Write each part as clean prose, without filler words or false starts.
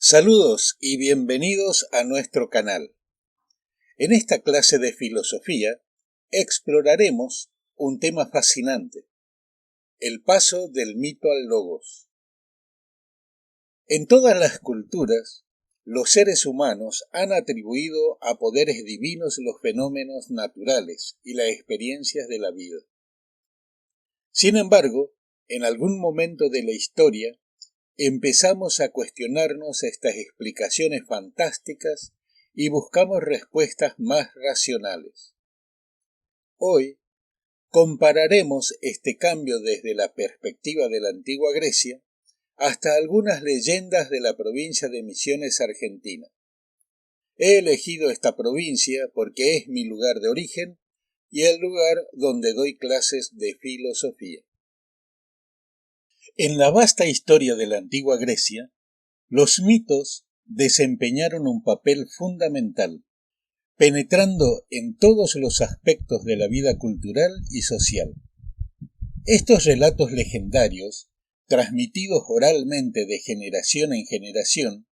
Saludos y bienvenidos a nuestro canal. En esta clase de filosofía exploraremos un tema fascinante: el paso del mito al logos. En todas las culturas, los seres humanos han atribuido a poderes divinos los fenómenos naturales y las experiencias de la vida. Sin embargo, en algún momento de la historia, empezamos a cuestionarnos estas explicaciones fantásticas y buscamos respuestas más racionales. Hoy compararemos este cambio desde la perspectiva de la antigua Grecia hasta algunas leyendas de la provincia de Misiones, Argentina. He elegido esta provincia porque es mi lugar de origen y el lugar donde doy clases de filosofía. En la vasta historia de la antigua Grecia, los mitos desempeñaron un papel fundamental, penetrando en todos los aspectos de la vida cultural y social. Estos relatos legendarios, transmitidos oralmente de generación en generación,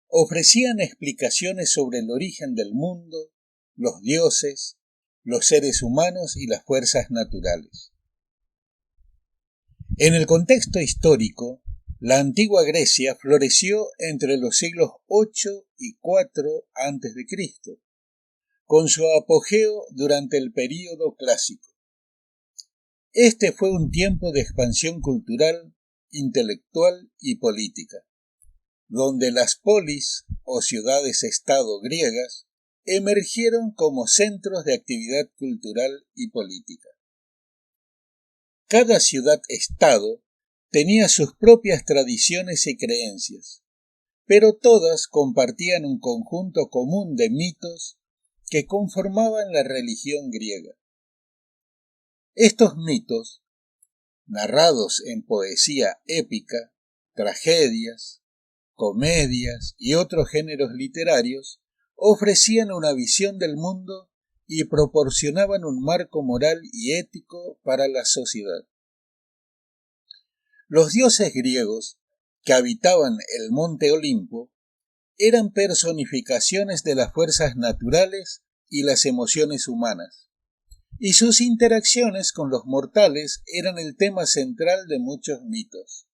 ofrecían explicaciones sobre el origen del mundo, los dioses, los seres humanos y las fuerzas naturales. En el contexto histórico, la antigua Grecia floreció entre los siglos 8 y 4 a.C., con su apogeo durante el período clásico. Este fue un tiempo de expansión cultural, intelectual y política, donde las polis o ciudades-estado griegas emergieron como centros de actividad cultural y política. Cada ciudad-estado tenía sus propias tradiciones y creencias, pero todas compartían un conjunto común de mitos que conformaban la religión griega. Estos mitos, narrados en poesía épica, tragedias, comedias y otros géneros literarios, ofrecían una visión del mundo y proporcionaban un marco moral y ético para la sociedad. Los dioses griegos, que habitaban el monte Olimpo, eran personificaciones de las fuerzas naturales y las emociones humanas, y sus interacciones con los mortales eran el tema central de muchos mitos.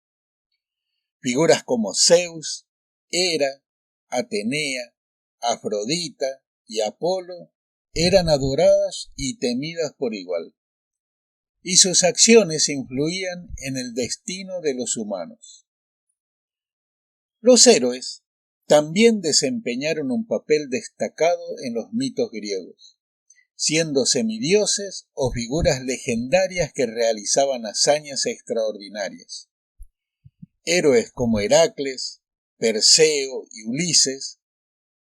Figuras como Zeus, Hera, Atenea, Afrodita y Apolo eran adoradas y temidas por igual, y sus acciones influían en el destino de los humanos. Los héroes también desempeñaron un papel destacado en los mitos griegos, siendo semidioses o figuras legendarias que realizaban hazañas extraordinarias. Héroes como Heracles, Perseo y Ulises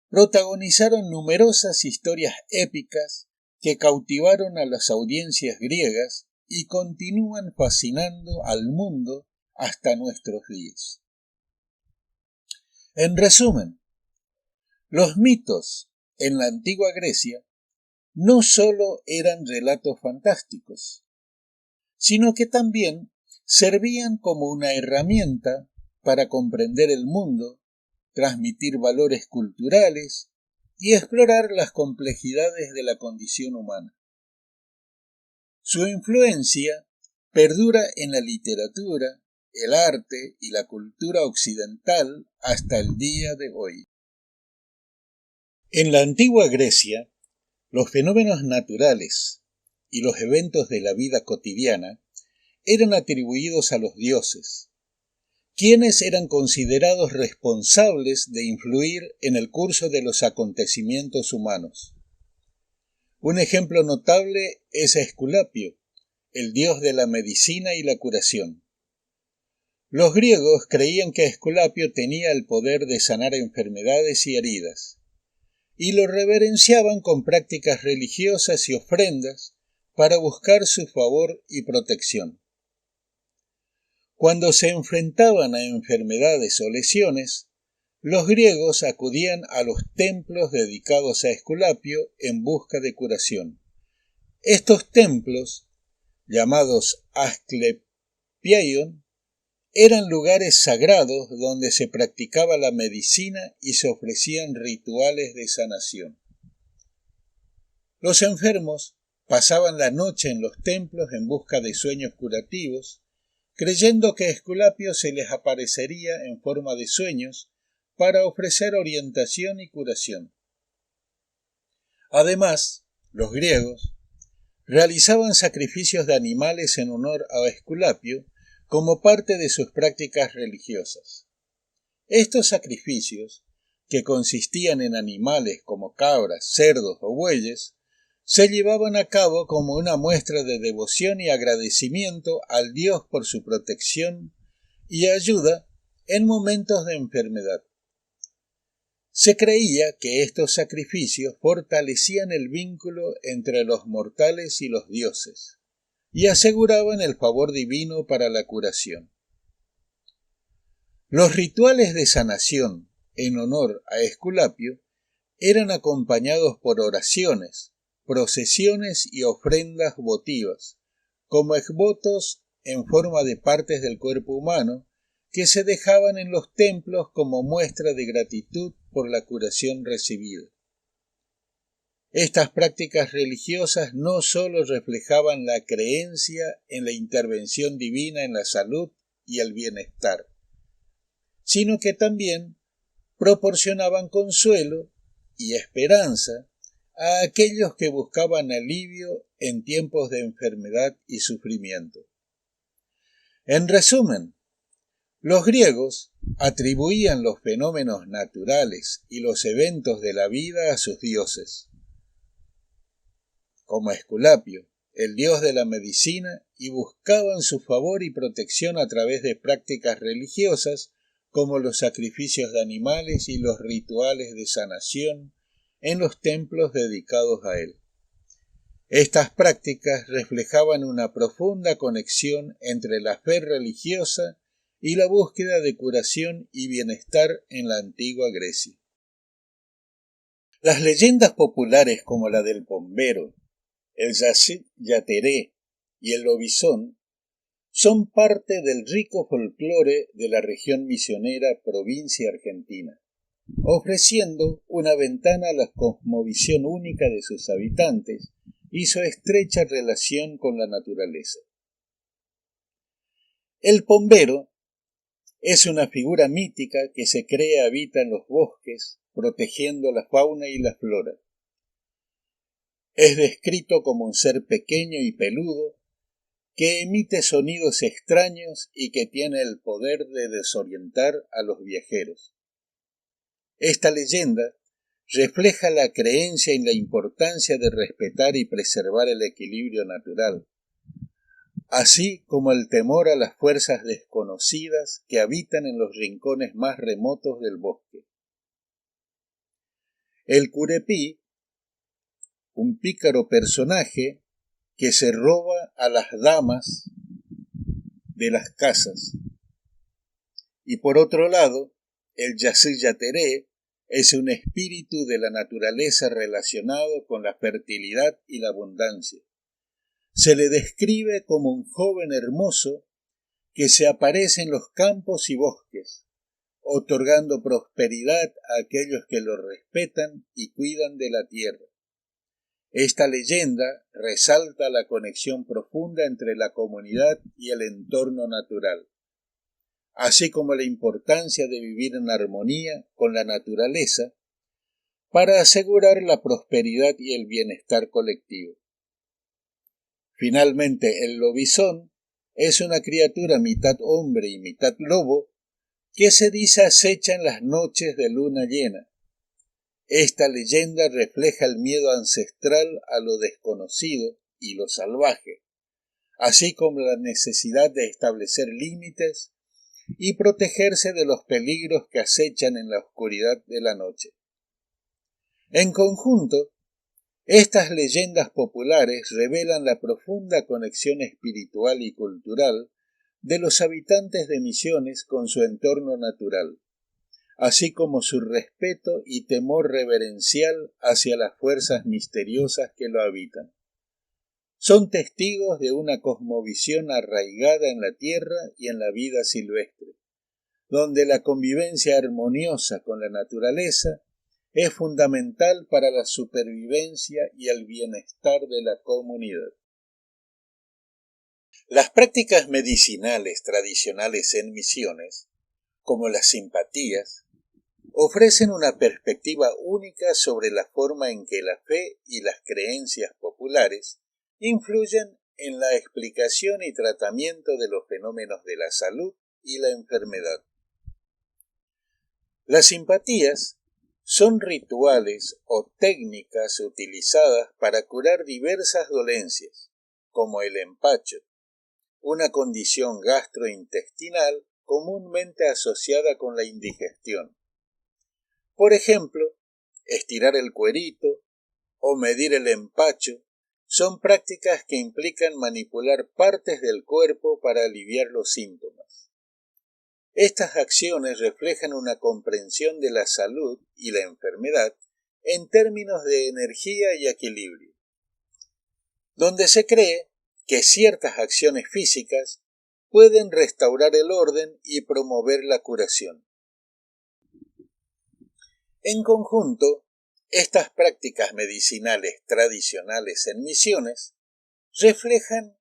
protagonizaron numerosas historias épicas que cautivaron a las audiencias griegas y continúan fascinando al mundo hasta nuestros días. En resumen, los mitos en la antigua Grecia no solo eran relatos fantásticos, sino que también servían como una herramienta para comprender el mundo, transmitir valores culturales y explorar las complejidades de la condición humana. Su influencia perdura en la literatura, el arte y la cultura occidental hasta el día de hoy. En la antigua Grecia, los fenómenos naturales y los eventos de la vida cotidiana eran atribuidos a los dioses, quienes eran considerados responsables de influir en el curso de los acontecimientos humanos. Un ejemplo notable es Esculapio, el dios de la medicina y la curación. Los griegos creían que Esculapio tenía el poder de sanar enfermedades y heridas, y lo reverenciaban con prácticas religiosas y ofrendas para buscar su favor y protección. Cuando se enfrentaban a enfermedades o lesiones, los griegos acudían a los templos dedicados a Esculapio en busca de curación. Estos templos, llamados Asclepieion, eran lugares sagrados donde se practicaba la medicina y se ofrecían rituales de sanación. Los enfermos pasaban la noche en los templos en busca de sueños curativos, creyendo que Esculapio se les aparecería en forma de sueños para ofrecer orientación y curación. Además, los griegos realizaban sacrificios de animales en honor a Esculapio como parte de sus prácticas religiosas. Estos sacrificios, que consistían en animales como cabras, cerdos o bueyes, se llevaban a cabo como una muestra de devoción y agradecimiento al dios por su protección y ayuda en momentos de enfermedad. Se creía que estos sacrificios fortalecían el vínculo entre los mortales y los dioses y aseguraban el favor divino para la curación. Los rituales de sanación en honor a Esculapio eran acompañados por oraciones, procesiones y ofrendas votivas, como exvotos en forma de partes del cuerpo humano que se dejaban en los templos como muestra de gratitud por la curación recibida. Estas prácticas religiosas no sólo reflejaban la creencia en la intervención divina en la salud y el bienestar, sino que también proporcionaban consuelo y esperanza a aquellos que buscaban alivio en tiempos de enfermedad y sufrimiento. En resumen, los griegos atribuían los fenómenos naturales y los eventos de la vida a sus dioses, como Esculapio, el dios de la medicina, y buscaban su favor y protección a través de prácticas religiosas como los sacrificios de animales y los rituales de sanación en los templos dedicados a él. Estas prácticas reflejaban una profunda conexión entre la fe religiosa y la búsqueda de curación y bienestar en la antigua Grecia. Las leyendas populares como la del Pombero, el Yacyretá y el Lobizón son parte del rico folclore de la región misionera provincia argentina, ofreciendo una ventana a la cosmovisión única de sus habitantes y su estrecha relación con la naturaleza. El Pombero es una figura mítica que se cree habita en los bosques, protegiendo la fauna y la flora. Es descrito como un ser pequeño y peludo, que emite sonidos extraños y que tiene el poder de desorientar a los viajeros. Esta leyenda refleja la creencia en la importancia de respetar y preservar el equilibrio natural, así como el temor a las fuerzas desconocidas que habitan en los rincones más remotos del bosque. El Curepí, un pícaro personaje que se roba a las damas de las casas. Y por otro lado, el Yacyretá es un espíritu de la naturaleza relacionado con la fertilidad y la abundancia. Se le describe como un joven hermoso que se aparece en los campos y bosques, otorgando prosperidad a aquellos que lo respetan y cuidan de la tierra. Esta leyenda resalta la conexión profunda entre la comunidad y el entorno natural, así como la importancia de vivir en armonía con la naturaleza para asegurar la prosperidad y el bienestar colectivo. Finalmente, el lobizón es una criatura mitad hombre y mitad lobo que se dice acecha en las noches de luna llena. Esta leyenda refleja el miedo ancestral a lo desconocido y lo salvaje, así como la necesidad de establecer límites y protegerse de los peligros que acechan en la oscuridad de la noche. En conjunto, estas leyendas populares revelan la profunda conexión espiritual y cultural de los habitantes de Misiones con su entorno natural, así como su respeto y temor reverencial hacia las fuerzas misteriosas que lo habitan. son testigos de una cosmovisión arraigada en la tierra y en la vida silvestre, donde la convivencia armoniosa con la naturaleza es fundamental para la supervivencia y el bienestar de la comunidad. Las prácticas medicinales tradicionales en misiones, como las simpatías, ofrecen una perspectiva única sobre la forma en que la fe y las creencias populares influyen en la explicación y tratamiento de los fenómenos de la salud y la enfermedad. Las simpatías son rituales o técnicas utilizadas para curar diversas dolencias, como el empacho, una condición gastrointestinal comúnmente asociada con la indigestión. Por ejemplo, estirar el cuerito o medir el empacho son prácticas que implican manipular partes del cuerpo para aliviar los síntomas. Estas acciones reflejan una comprensión de la salud y la enfermedad en términos de energía y equilibrio, donde se cree que ciertas acciones físicas pueden restaurar el orden y promover la curación. En conjunto, estas prácticas medicinales tradicionales en misiones reflejan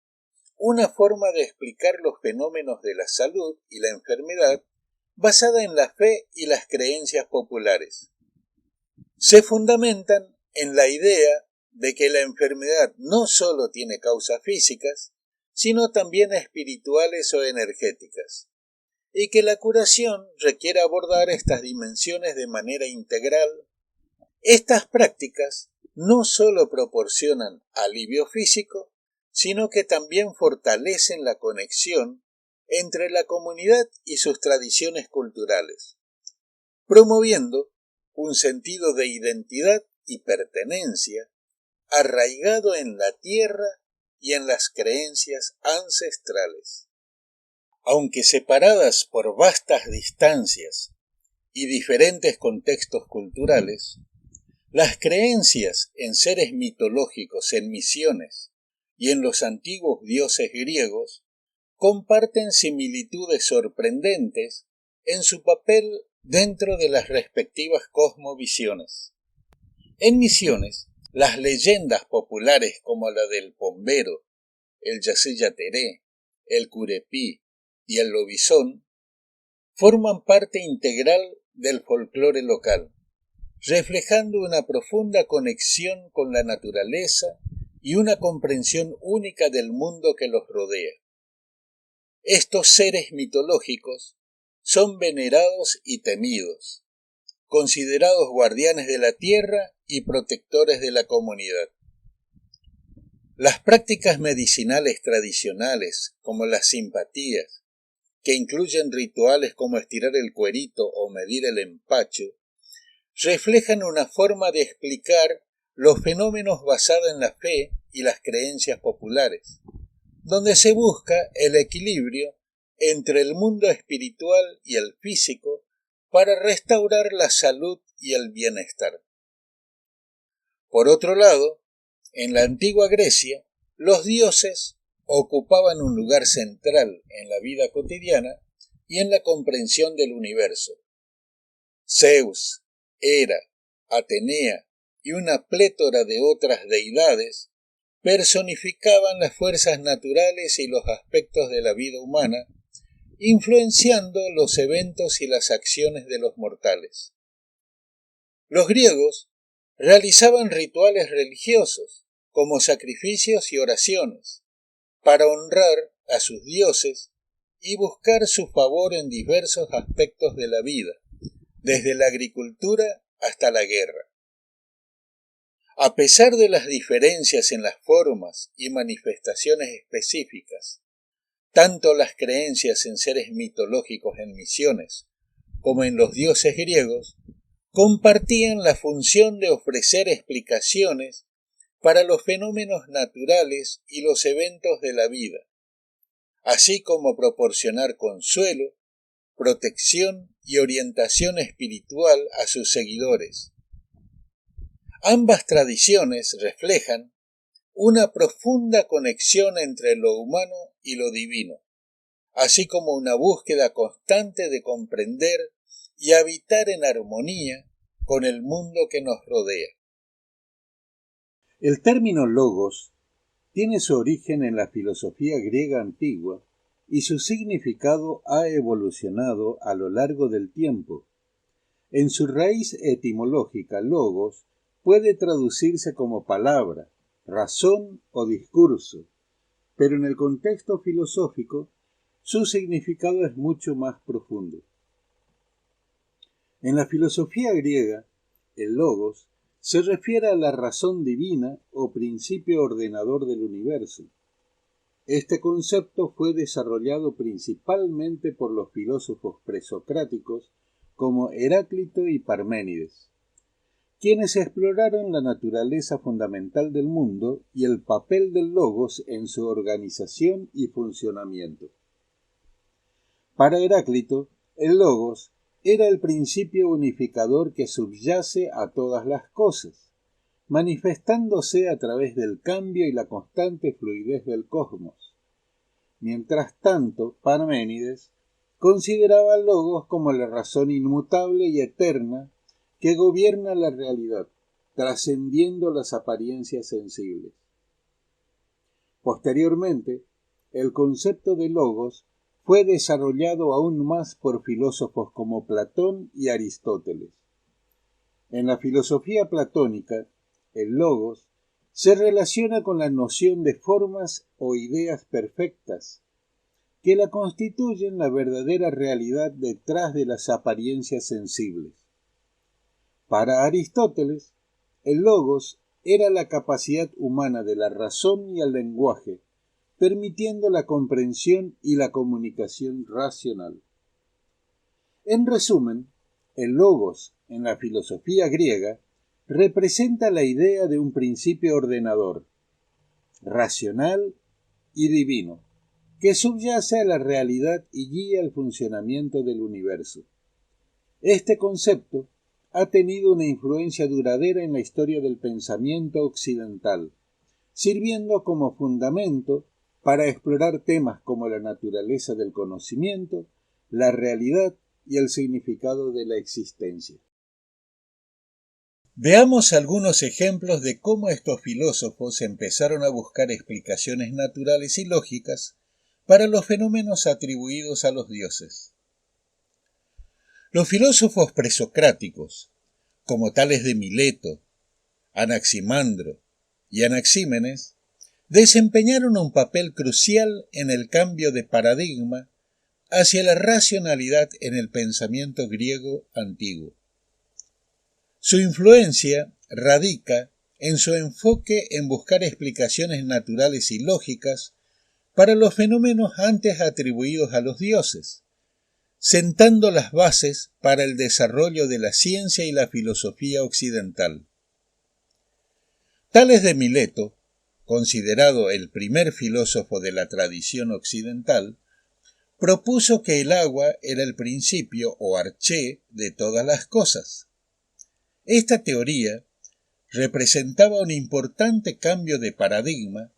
una forma de explicar los fenómenos de la salud y la enfermedad basada en la fe y las creencias populares. Se fundamentan en la idea de que la enfermedad no solo tiene causas físicas, sino también espirituales o energéticas, y que la curación requiere abordar estas dimensiones de manera integral. Estas prácticas no solo proporcionan alivio físico, sino que también fortalecen la conexión entre la comunidad y sus tradiciones culturales, promoviendo un sentido de identidad y pertenencia arraigado en la tierra y en las creencias ancestrales. Aunque separadas por vastas distancias y diferentes contextos culturales, las creencias en seres mitológicos en misiones y en los antiguos dioses griegos comparten similitudes sorprendentes en su papel dentro de las respectivas cosmovisiones. En misiones, las leyendas populares como la del Pombero, el Yacyretá, el Curepí y el Lobizón forman parte integral del folclore local, reflejando una profunda conexión con la naturaleza y una comprensión única del mundo que los rodea. Estos seres mitológicos son venerados y temidos, considerados guardianes de la tierra y protectores de la comunidad. Las prácticas medicinales tradicionales, como las simpatías, que incluyen rituales como estirar el cuerito o medir el empacho, reflejan una forma de explicar los fenómenos basada en la fe y las creencias populares, donde se busca el equilibrio entre el mundo espiritual y el físico para restaurar la salud y el bienestar. Por otro lado, en la antigua Grecia, los dioses ocupaban un lugar central en la vida cotidiana y en la comprensión del universo. Zeus, Hera, Atenea y una plétora de otras deidades personificaban las fuerzas naturales y los aspectos de la vida humana, influenciando los eventos y las acciones de los mortales. Los griegos realizaban rituales religiosos, como sacrificios y oraciones, para honrar a sus dioses y buscar su favor en diversos aspectos de la vida, desde la agricultura hasta la guerra. A pesar de las diferencias en las formas y manifestaciones específicas, tanto las creencias en seres mitológicos en misiones como en los dioses griegos compartían la función de ofrecer explicaciones para los fenómenos naturales y los eventos de la vida, así como proporcionar consuelo, protección y orientación espiritual a sus seguidores. Ambas tradiciones reflejan una profunda conexión entre lo humano y lo divino, así como una búsqueda constante de comprender y habitar en armonía con el mundo que nos rodea. El término logos tiene su origen en la filosofía griega antigua y su significado ha evolucionado a lo largo del tiempo. En su raíz etimológica, logos puede traducirse como palabra, razón o discurso, pero en el contexto filosófico su significado es mucho más profundo. En la filosofía griega, el logos se refiere a la razón divina o principio ordenador del universo. Este concepto fue desarrollado principalmente por los filósofos presocráticos como Heráclito y Parménides, quienes exploraron la naturaleza fundamental del mundo y el papel del logos en su organización y funcionamiento. Para Heráclito, el logos era el principio unificador que subyace a todas las cosas, manifestándose a través del cambio y la constante fluidez del cosmos. Mientras tanto, Parménides consideraba al logos como la razón inmutable y eterna que gobierna la realidad, trascendiendo las apariencias sensibles. Posteriormente, el concepto de logos fue desarrollado aún más por filósofos como Platón y Aristóteles. En la filosofía platónica, el logos se relaciona con la noción de formas o ideas perfectas, que la constituyen la verdadera realidad detrás de las apariencias sensibles. Para Aristóteles, el logos era la capacidad humana de la razón y el lenguaje, permitiendo la comprensión y la comunicación racional. En resumen, el logos, en la filosofía griega, representa la idea de un principio ordenador, racional y divino, que subyace a la realidad y guía el funcionamiento del universo. Este concepto ha tenido una influencia duradera en la historia del pensamiento occidental, sirviendo como fundamento para explorar temas como la naturaleza del conocimiento, la realidad y el significado de la existencia. Veamos algunos ejemplos de cómo estos filósofos empezaron a buscar explicaciones naturales y lógicas para los fenómenos atribuidos a los dioses. Los filósofos presocráticos, como Tales de Mileto, Anaximandro y Anaxímenes, desempeñaron un papel crucial en el cambio de paradigma hacia la racionalidad en el pensamiento griego antiguo. Su influencia radica en su enfoque en buscar explicaciones naturales y lógicas para los fenómenos antes atribuidos a los dioses, sentando las bases para el desarrollo de la ciencia y la filosofía occidental. Tales de Mileto, considerado el primer filósofo de la tradición occidental, propuso que el agua era el principio o arché de todas las cosas. Esta teoría representaba un importante cambio de paradigma,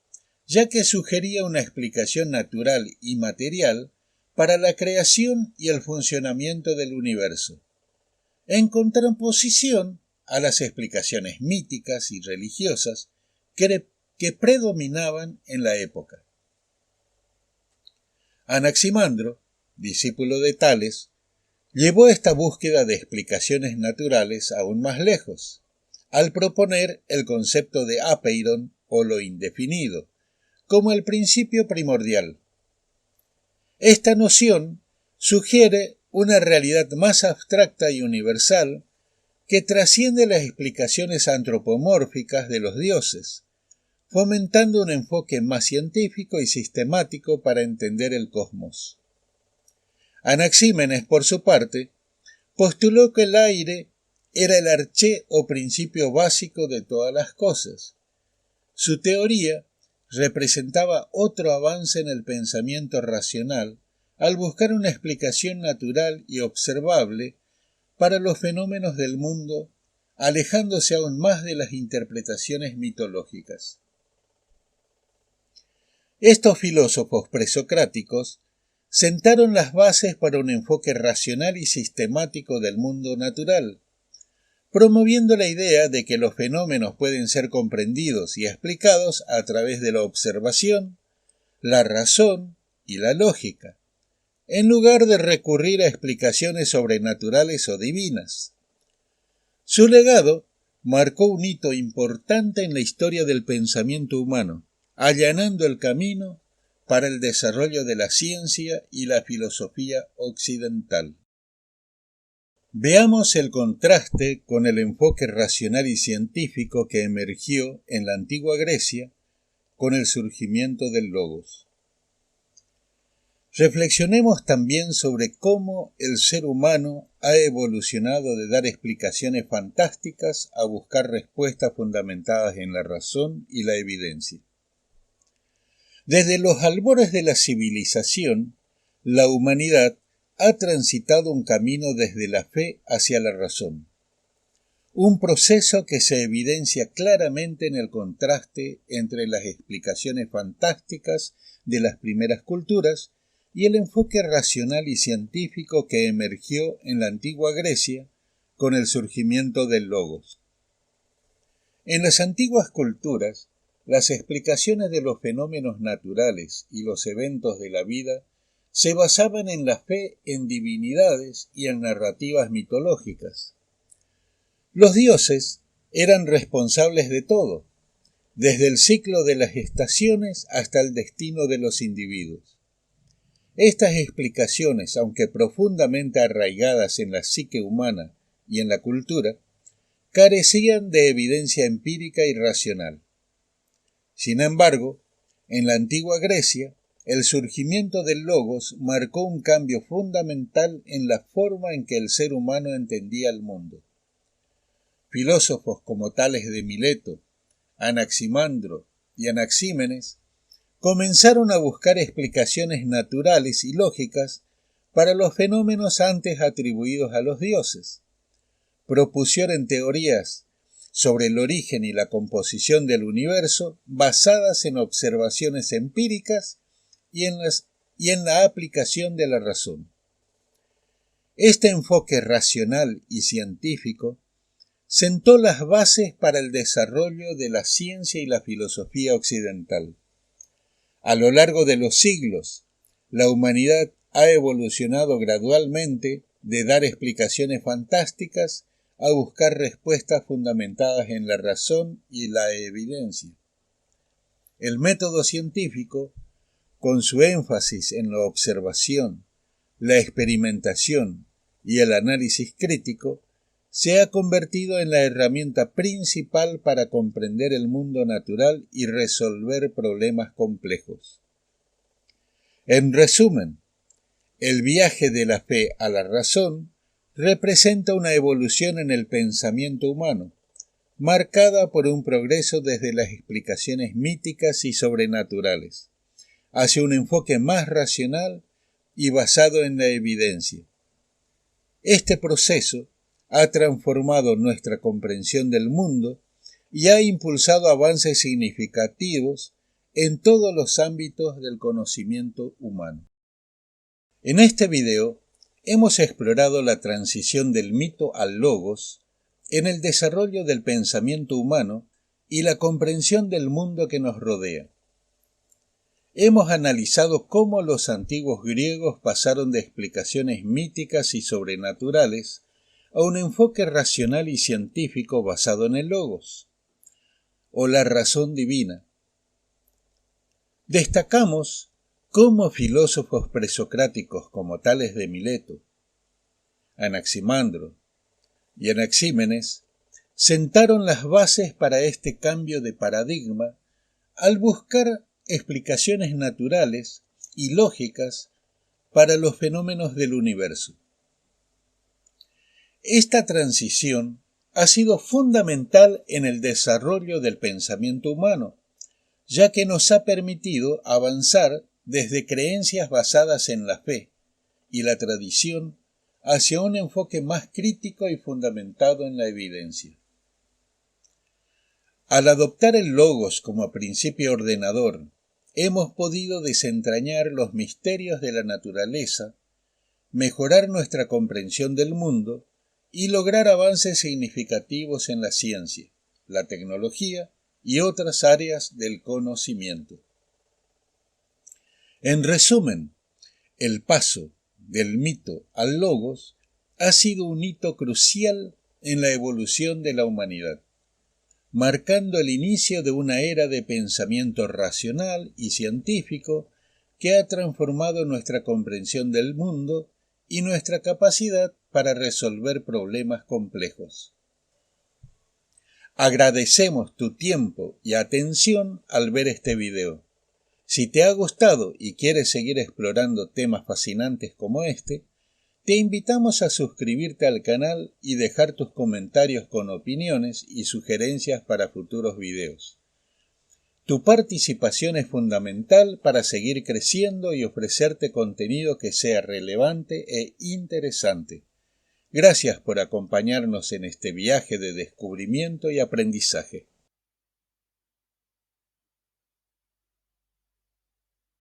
ya que sugería una explicación natural y material para la creación y el funcionamiento del universo, en contraposición a las explicaciones míticas y religiosas que predominaban en la época. Anaximandro, discípulo de Tales, llevó esta búsqueda de explicaciones naturales aún más lejos, al proponer el concepto de apeiron o lo indefinido, como el principio primordial. Esta noción sugiere una realidad más abstracta y universal que trasciende las explicaciones antropomórficas de los dioses, fomentando un enfoque más científico y sistemático para entender el cosmos. Anaxímenes, por su parte, postuló que el aire era el arché o principio básico de todas las cosas. Su teoría representaba otro avance en el pensamiento racional al buscar una explicación natural y observable para los fenómenos del mundo, alejándose aún más de las interpretaciones mitológicas. Estos filósofos presocráticos sentaron las bases para un enfoque racional y sistemático del mundo natural, promoviendo la idea de que los fenómenos pueden ser comprendidos y explicados a través de la observación, la razón y la lógica, en lugar de recurrir a explicaciones sobrenaturales o divinas. Su legado marcó un hito importante en la historia del pensamiento humano, allanando el camino para el desarrollo de la ciencia y la filosofía occidental. Veamos el contraste con el enfoque racional y científico que emergió en la antigua Grecia con el surgimiento del Logos. Reflexionemos también sobre cómo el ser humano ha evolucionado de dar explicaciones fantásticas a buscar respuestas fundamentadas en la razón y la evidencia. Desde los albores de la civilización, la humanidad ha transitado un camino desde la fe hacia la razón, un proceso que se evidencia claramente en el contraste entre las explicaciones fantásticas de las primeras culturas y el enfoque racional y científico que emergió en la antigua Grecia con el surgimiento del Logos. En las antiguas culturas, las explicaciones de los fenómenos naturales y los eventos de la vida se basaban en la fe en divinidades y en narrativas mitológicas. Los dioses eran responsables de todo, desde el ciclo de las estaciones hasta el destino de los individuos. Estas explicaciones, aunque profundamente arraigadas en la psique humana y en la cultura, carecían de evidencia empírica y racional. Sin embargo, en la antigua Grecia, el surgimiento del Logos marcó un cambio fundamental en la forma en que el ser humano entendía el mundo. Filósofos como Tales de Mileto, Anaximandro y Anaxímenes comenzaron a buscar explicaciones naturales y lógicas para los fenómenos antes atribuidos a los dioses. Propusieron teorías sobre el origen y la composición del universo basadas en observaciones empíricas y en la aplicación de la razón. Este enfoque racional y científico sentó las bases para el desarrollo de la ciencia y la filosofía occidental. A lo largo de los siglos, la humanidad ha evolucionado gradualmente de dar explicaciones fantásticas a buscar respuestas fundamentadas en la razón y la evidencia. El método científico, con su énfasis en la observación, la experimentación y el análisis crítico, se ha convertido en la herramienta principal para comprender el mundo natural y resolver problemas complejos. En resumen, el viaje de la fe a la razón representa una evolución en el pensamiento humano, marcada por un progreso desde las explicaciones míticas y sobrenaturales, hacia un enfoque más racional y basado en la evidencia. Este proceso ha transformado nuestra comprensión del mundo y ha impulsado avances significativos en todos los ámbitos del conocimiento humano. En este video hemos explorado la transición del mito al logos en el desarrollo del pensamiento humano y la comprensión del mundo que nos rodea. Hemos analizado cómo los antiguos griegos pasaron de explicaciones míticas y sobrenaturales a un enfoque racional y científico basado en el logos, o la razón divina. Destacamos cómo filósofos presocráticos como Tales de Mileto, Anaximandro y Anaxímenes sentaron las bases para este cambio de paradigma al buscar explicaciones naturales y lógicas para los fenómenos del universo. Esta transición ha sido fundamental en el desarrollo del pensamiento humano, ya que nos ha permitido avanzar desde creencias basadas en la fe y la tradición hacia un enfoque más crítico y fundamentado en la evidencia. Al adoptar el logos como principio ordenador hemos podido desentrañar los misterios de la naturaleza, mejorar nuestra comprensión del mundo y lograr avances significativos en la ciencia, la tecnología y otras áreas del conocimiento. En resumen, el paso del mito al logos ha sido un hito crucial en la evolución de la humanidad, marcando el inicio de una era de pensamiento racional y científico que ha transformado nuestra comprensión del mundo y nuestra capacidad para resolver problemas complejos. Agradecemos tu tiempo y atención al ver este video. Si te ha gustado y quieres seguir explorando temas fascinantes como este, te invitamos a suscribirte al canal y dejar tus comentarios con opiniones y sugerencias para futuros videos. Tu participación es fundamental para seguir creciendo y ofrecerte contenido que sea relevante e interesante. Gracias por acompañarnos en este viaje de descubrimiento y aprendizaje.